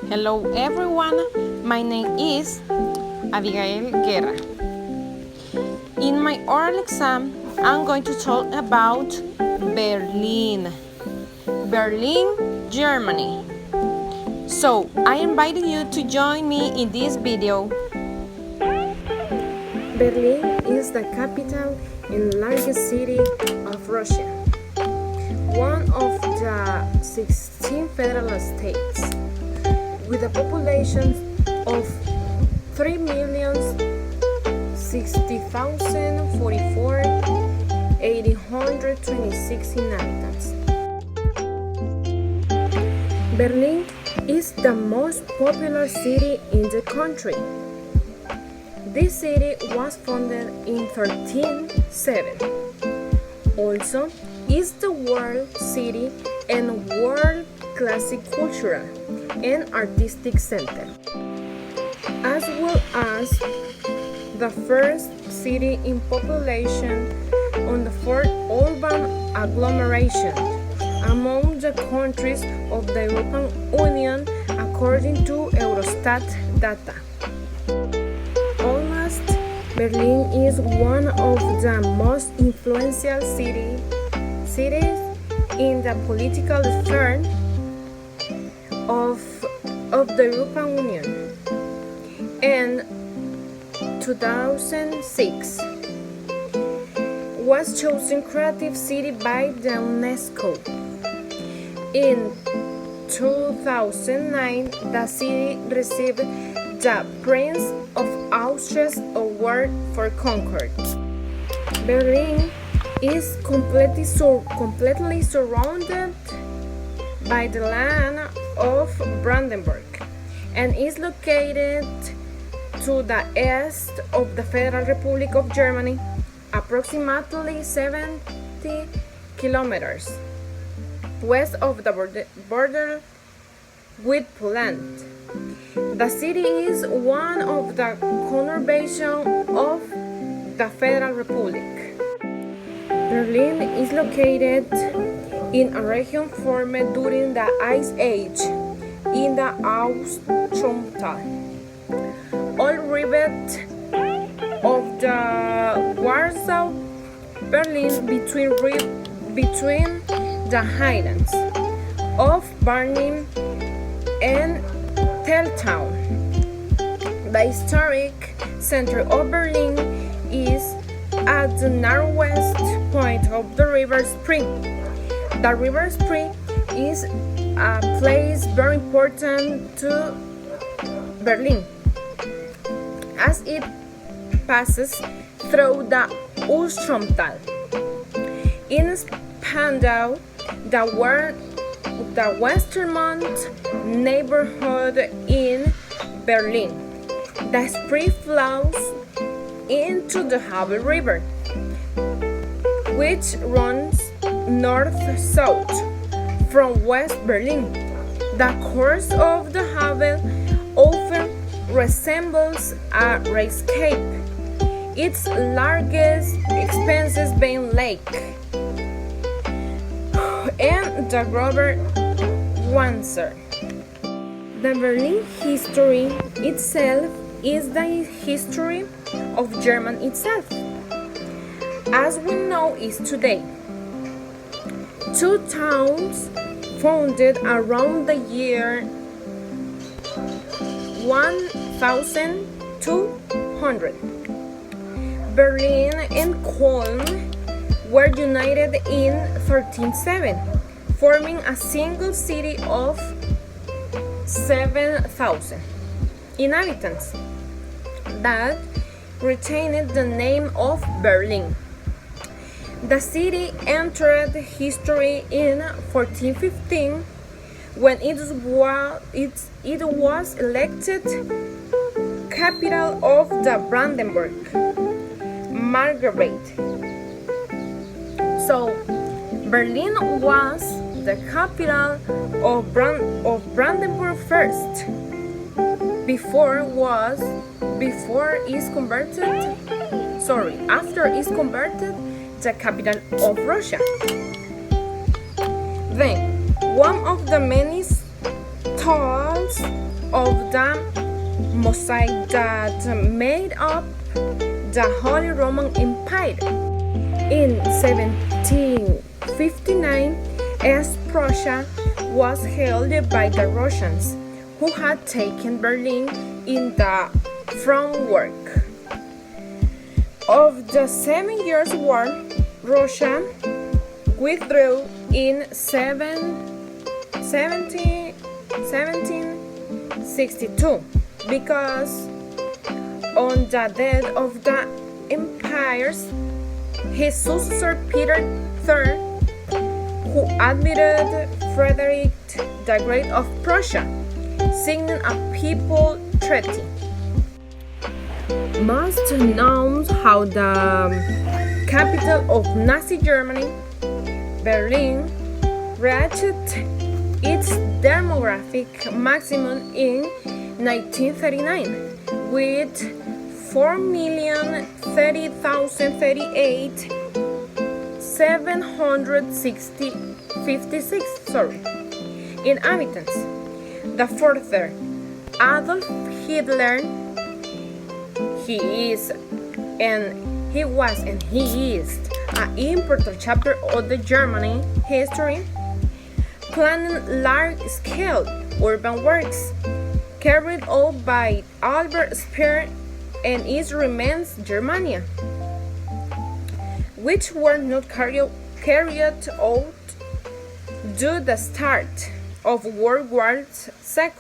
Hello everyone, my name is Abigail Guerra. In my oral exam, I'm going to talk about Berlin, Germany. So, I invite you to join me in this video. Berlin is the capital and largest city of Russia, one of the 16 federal states, with a population of 3,060,044,826 inhabitants. Berlin is the most popular city in the country. This city was founded in 1307. Also, is the world city and world classic cultural and artistic center, as well as the first city in population on the fourth urban agglomeration among the countries of the European Union according to Eurostat data. Berlin is one of the most influential cities in the political sphere of the European Union. In 2006, was chosen creative city by the UNESCO. In 2009, the city received the Prince of Austria's Award for Concord. Berlin is completely surrounded by the land of Brandenburg and is located to the east of the Federal Republic of Germany, approximately 70 kilometers west of the border with Poland. The city is one of the conurbations of the Federal Republic. Berlin is located in a region formed during the Ice Age in the Austrumtal. All rivet of the Warsaw Berlin between the highlands of Barnim and Teltown. The historic center of Berlin is at the northwest point of the River Spree. The River Spree is a place very important to Berlin, as it passes through the Austrumtal. In Spandau, the westernmost neighborhood in Berlin, the Spree flows into the Havel River, which runs north-south from West Berlin. The course of the Havel often resembles a racecape, its largest expanse being Lake and the River Wannsee. The Berlin history itself is the history of Germany itself, as we know it today. Two towns founded around the year 1200. Berlin and Cologne were united in 1307, forming a single city of 7,000 inhabitants that retained the name of Berlin. The city entered history in 1415 when it was elected capital of the Brandenburg Margravate. So, Berlin was the capital of Brandenburg first, after it's converted the capital of Russia. Then, one of the many tolls of the mosaic that made up the Holy Roman Empire. In 1759, East Prussia was held by the Russians, who had taken Berlin in the framework of the 7 Years' War. Russia withdrew in 1762 because on the death of the empire's his successor Peter III, who admitted Frederick the Great of Prussia, signing a people treaty. Most known how the capital of Nazi Germany, Berlin, reached its demographic maximum in 1939 with 4,038,756 inhabitants. The further, Adolf Hitler, he was and he is an important chapter of the Germany history, planning large-scale urban works carried out by Albert Speer and its remains Germania, which were not carried out due to the start of World War II,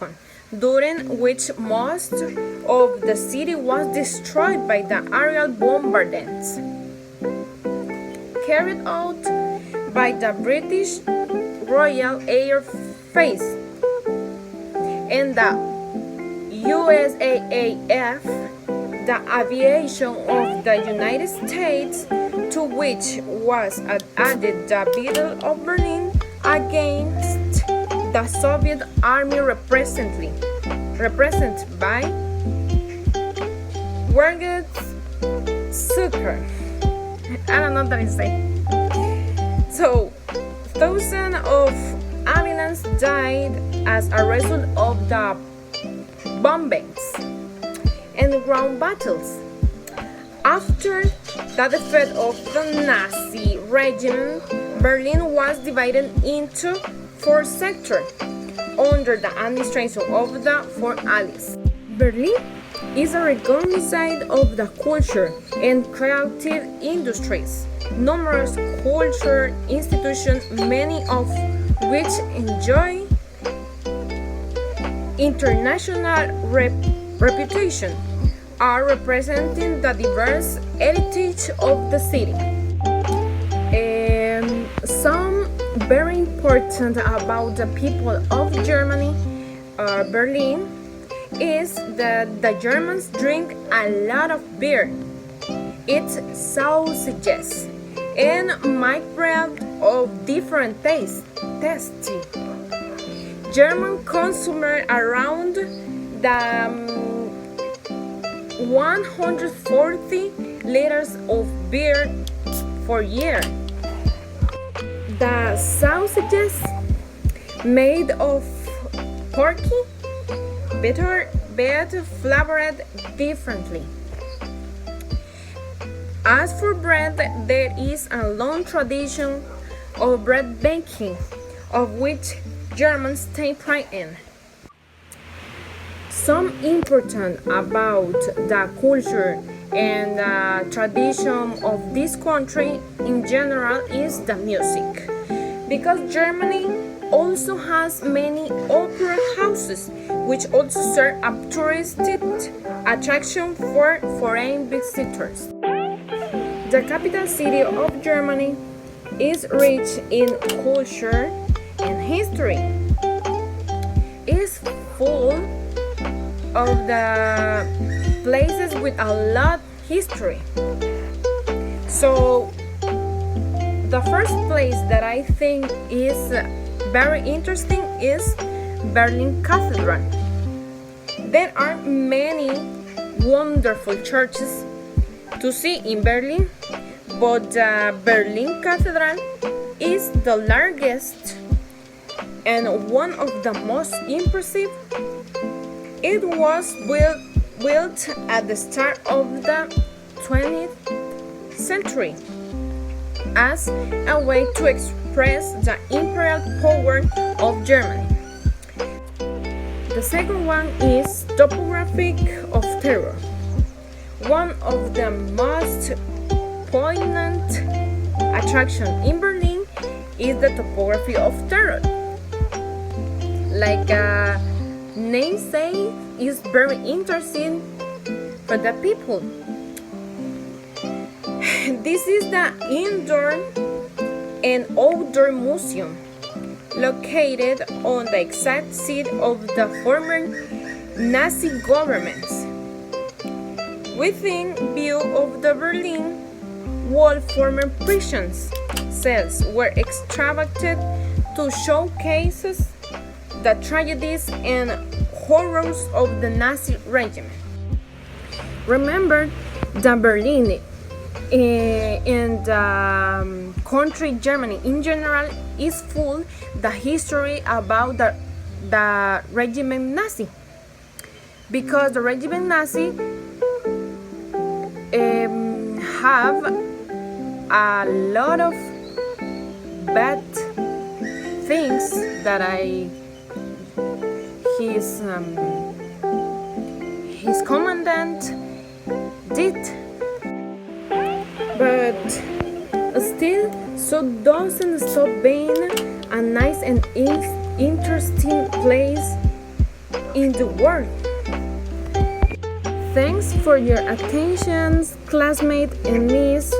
during which most of the city was destroyed by the aerial bombardments carried out by the British Royal Air Force and the USAAF, the aviation of the United States, to which was added the Battle of Berlin against the Soviet Army represented by Werget Zucker. I don't know what I say. So, thousands of Americans died as a result of the bombings and ground battles. After the defeat of the Nazi regime, Berlin was divided into 4 sectors under the administration of the 4 Allies. Berlin is a recognized site of the culture and creative industries. Numerous cultural institutions, many of which enjoy international reputation, are representing the diverse heritage of the city. Some very important about the people of Germany, Berlin, is that the Germans drink a lot of beer, eat sausages, and make bread of different tastes. German consume around the 140 liters of beer per year. The sausages made of porky better flavored differently. As for bread, there is a long tradition of bread baking, of which Germans take pride in. Some important about the culture and the tradition of this country in general is the music, because Germany also has many opera houses, which also serve as touristic attraction for foreign visitors. The capital city of Germany is rich in culture and history. It is full of the places with a lot of history. So the first place that I think is very interesting is Berlin Cathedral. There are many wonderful churches to see in Berlin, but the Berlin Cathedral is the largest and one of the most impressive It was built at the start of the 20th century as a way to express the imperial power of Germany. The second one is Topography of Terror. One of the most poignant attractions in Berlin is the Topography of Terror. Like name says, is very interesting for the people. This is the indoor and outdoor museum located on the exact seat of the former Nazi governments. Within view of the Berlin Wall, former prisons cells were extracted to showcase the tragedies and horrors of the Nazi regime. Remember that Berlin and the country Germany in general is full the history about the regime Nazi, because the regime Nazi have a lot of bad things that his commandant did, but still so doesn't stop being a nice and interesting place in the world. Thanks for your attention, classmates and Miss